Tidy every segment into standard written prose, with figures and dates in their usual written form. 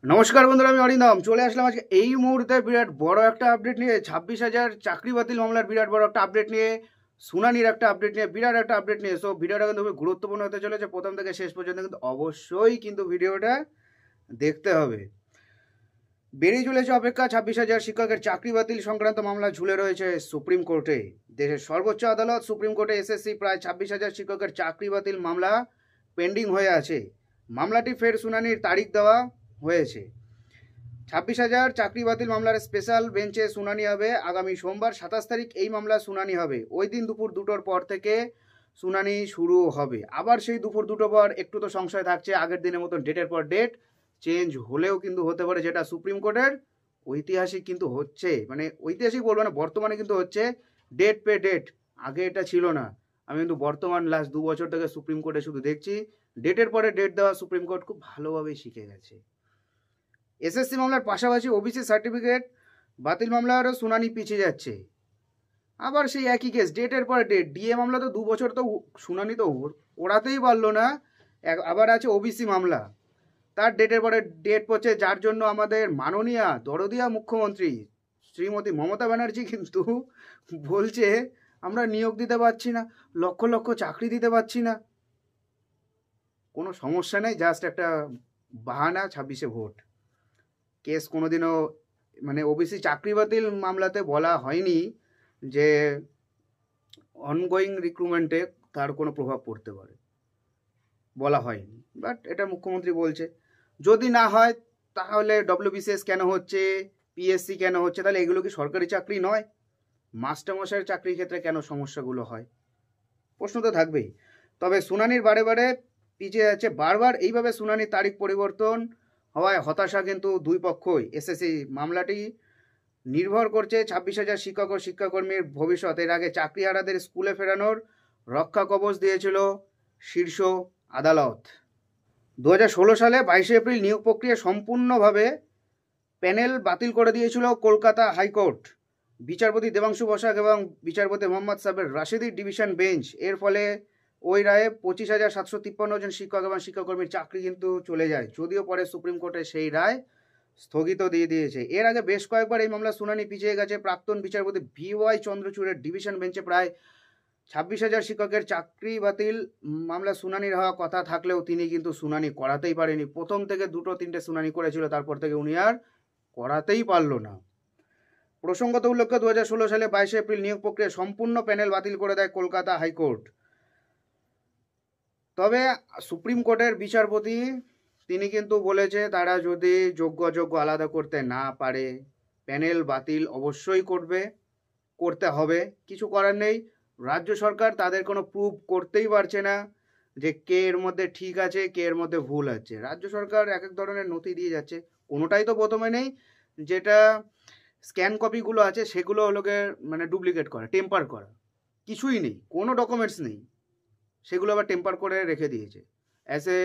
নমস্কার বন্ধুরা, আমি অরিন্দম চলে আসলাম আজকে এই মুহূর্তে বিরাট বড় একটা আপডেট নিয়ে। 26,000 চাকরি বাতিল মামলার বিরাট বড় একটা আপডেট নিয়ে, শুনানির একটা আপডেট নিয়ে, বিরাট একটা আপডেট নিয়ে। সো ভিডিওটা কিন্তু খুবই গুরুত্বপূর্ণ হতে চলেছে। প্রথম থেকে শেষ পর্যন্ত কিন্তু অবশ্যই কিন্তু ভিডিওটা দেখতে হবে। বেরিয়ে চলেছে অপেক্ষা। 26,000 শিক্ষকের চাকরি বাতিল সংক্রান্ত মামলা ঝুলে রয়েছে সুপ্রিম কোর্টে। দেশের সর্বোচ্চ আদালত সুপ্রিম কোর্টে এসএসসি প্রায় 26,000 শিক্ষকের চাকরি বাতিল মামলা পেন্ডিং হয়ে আছে। মামলাটি ফের শুনানির তারিখ দেওয়া হয়েছে। 26,000 চাকরি বাতিল মামলার স্পেশাল বেঞ্চে শুনানি হবে আগামী সোমবার 27 তারিখ। এই মামলা শুনানি হবে ওই দিন দুপুর 2টোর পর থেকে শুনানি শুরু হবে। আবার সেই দুপুর 2টো পর একটু তো সংশয় থাকছে, আগের দিনের মতন ডেটের পর ডেট চেঞ্জ হলেও কিন্তু হতে পারে, যেটা সুপ্রিম কোর্টের ঐতিহাসিক কিন্তু হচ্ছে। মানে ঐতিহাসিক বলবো না, বর্তমানে কিন্তু হচ্ছে ডেট পে ডেট। আগে এটা ছিল না। আমি কিন্তু বর্তমান লাস্ট 2 বছর থেকে সুপ্রিম কোর্টে শুধু দেখছি ডেটের পরে ডেট দেওয়া। সুপ্রিম কোর্ট খুব ভালোভাবেই শিখে গেছে। এসএসসি মামলার পাশাপাশি ওবিসি সার্টিফিকেট বাতিল মামলারও শুনানি পিছিয়ে যাচ্ছে। আবার সেই একই কেস, ডেটের পর ডেট। ডিএ মামলা তো 2 বছর তো শুনানি তো ওড়াতেই পারলো না। আবার আছে ওবিসি মামলা, তার ডেটের পরে ডেট পড়ছে, যার জন্য আমাদের মাননীয়া দরদিয়া মুখ্যমন্ত্রী শ্রীমতী মমতা ব্যানার্জি কিন্তু বলছে আমরা নিয়োগ দিতে পারছি না, লক্ষ লক্ষ চাকরি দিতে পারছি না। কোনো সমস্যা নেই, জাস্ট একটা বাহানা 26-এ ভোট। কেস কোনোদিনও মানে ওবিসি চাকরি বাতিল মামলাতে বলা হয়নি যে অনগোয়িং রিক্রুটমেন্টে তার কোনো প্রভাব পড়তে পারে, বলা হয়নি। বাট এটা মুখ্যমন্ত্রী বলছে। যদি না হয় তাহলে ডব্লিউবিসিএস কেন হচ্ছে, পিএসসি কেন হচ্ছে? তাহলে এগুলো কি সরকারি চাকরি নয়? মাস্টারমশাইয়ের চাকরির ক্ষেত্রে কেন সমস্যাগুলো হয়? প্রশ্ন তো থাকবেই। তবে শুনানির বারে বারে পিছিয়ে যাচ্ছে। বারবার এইভাবে শুনানির তারিখ পরিবর্তন হওয়ায় হতাশা কিন্তু দুই পক্ষই। এসএসসি মামলাটি নির্ভর করছে 26,000 শিক্ষক ও শিক্ষাকর্মীর ভবিষ্যৎ। এর আগে চাকরিহারাদের স্কুলে ফেরানোর রক্ষা কবচ দিয়েছিল শীর্ষ আদালত। 2016 সালে 22 এপ্রিল নিয়োগ প্রক্রিয়া সম্পূর্ণভাবে প্যানেল বাতিল করে দিয়েছিল কলকাতা হাইকোর্ট। বিচারপতি দেবাংশু বসাক এবং বিচারপতি মোহাম্মদ সাবের রাশেদির ডিভিশন বেঞ্চ। এর ফলে ওই রায়ে 25,753 জন শিক্ষক এবং শিক্ষাকর্মীর চাকরি কিন্তু চলে যায়। যদিও পরে সুপ্রিম কোর্টে সেই রায় স্থগিত দিয়ে দিয়েছে। এর আগে বেশ কয়েকবার এই মামলা শুনানি পিছিয়ে গেছে। প্রাক্তন বিচারপতি VY চন্দ্রচূড়ের ডিভিশন বেঞ্চে প্রায় 26,000 শিক্ষকের চাকরি বাতিল মামলা শুনানির হওয়া কথা থাকলেও তিনি কিন্তু শুনানি করাতেই পারেনি। প্রথম থেকে 2-3টে শুনানি করেছিল, তারপর থেকে উনি আর করাতেই পারল না। প্রসঙ্গত উল্লেখ্য, 2016 সালে 22 এপ্রিল নিয়োগ প্রক্রিয়া সম্পূর্ণ প্যানেল বাতিল করে দেয় কলকাতা হাইকোর্ট। তবে সুপ্রিম কোর্টের বিচারপতি তিনি কিন্তু বলেছে তারা যদি যোগ্য অযোগ্য আলাদা করতে না পারে, প্যানেল বাতিল অবশ্যই করতে হবে। কিছু করার নেই। রাজ্য সরকার তাদের কোনো প্রুভ করতেই পারছে না যে কে এর মধ্যে ঠিক আছে, কে এর মধ্যে ভুল আছে। রাজ্য সরকার এক এক ধরনের নথি দিয়ে যাচ্ছে, কোনোটাই তো প্রথমে নেই। যেটা স্ক্যান কপিগুলো আছে সেগুলো হলোকে মানে ডুপ্লিকেট করা, টেম্পার করা, কিছুই নেই, কোনো ডকুমেন্টস নেই। সেগুলো আবার টেম্পার করে রেখে দিয়েছে। অ্যাজ এ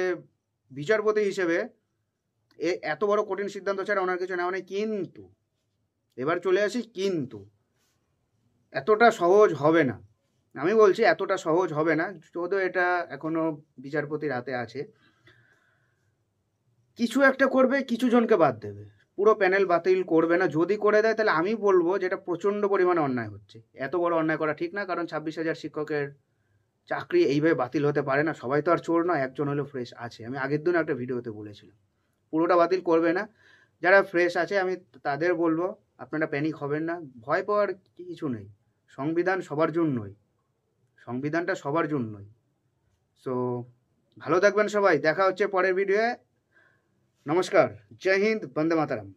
বিচারপতি হিসেবে এত বড় কঠিন সিদ্ধান্ত ছাড়া ওনার কিছু নেওয়া নেই। কিন্তু এবার চলে আসি, কিন্তু এতটা সহজ হবে না। আমি বলছি এতটা সহজ হবে না, যদিও এটা এখনো বিচারপতির হাতে আছে। কিছু একটা করবে, কিছু জনকে বাদ দেবে, পুরো প্যানেল বাতিল করবে না। যদি করে দেয় তাহলে আমি বলবো যেটা প্রচণ্ড পরিমাণে অন্যায় হচ্ছে। এত বড় অন্যায় করা ঠিক না, কারণ 26,000 শিক্ষকের চাকরি এইভাবে বাতিল হতে পারে না। সবাই তো আর চোর নয়, একজন হলেও ফ্রেশ আছে। আমি আগের দিন একটা ভিডিওতে বলেছিলাম পুরোটা বাতিল করবে না। যারা ফ্রেশ আছে আমি তাদের বলবো আপনারা প্যানিক হবেন না, ভয় পাওয়ার কিছু নেই। সংবিধান সবার জন্যই, সংবিধানটা সবার জন্যই। সো ভালো থাকবেন সবাই, দেখা হচ্ছে পরের ভিডিওয়ে। নমস্কার, জয় হিন্দ, বন্দে মাতারাম।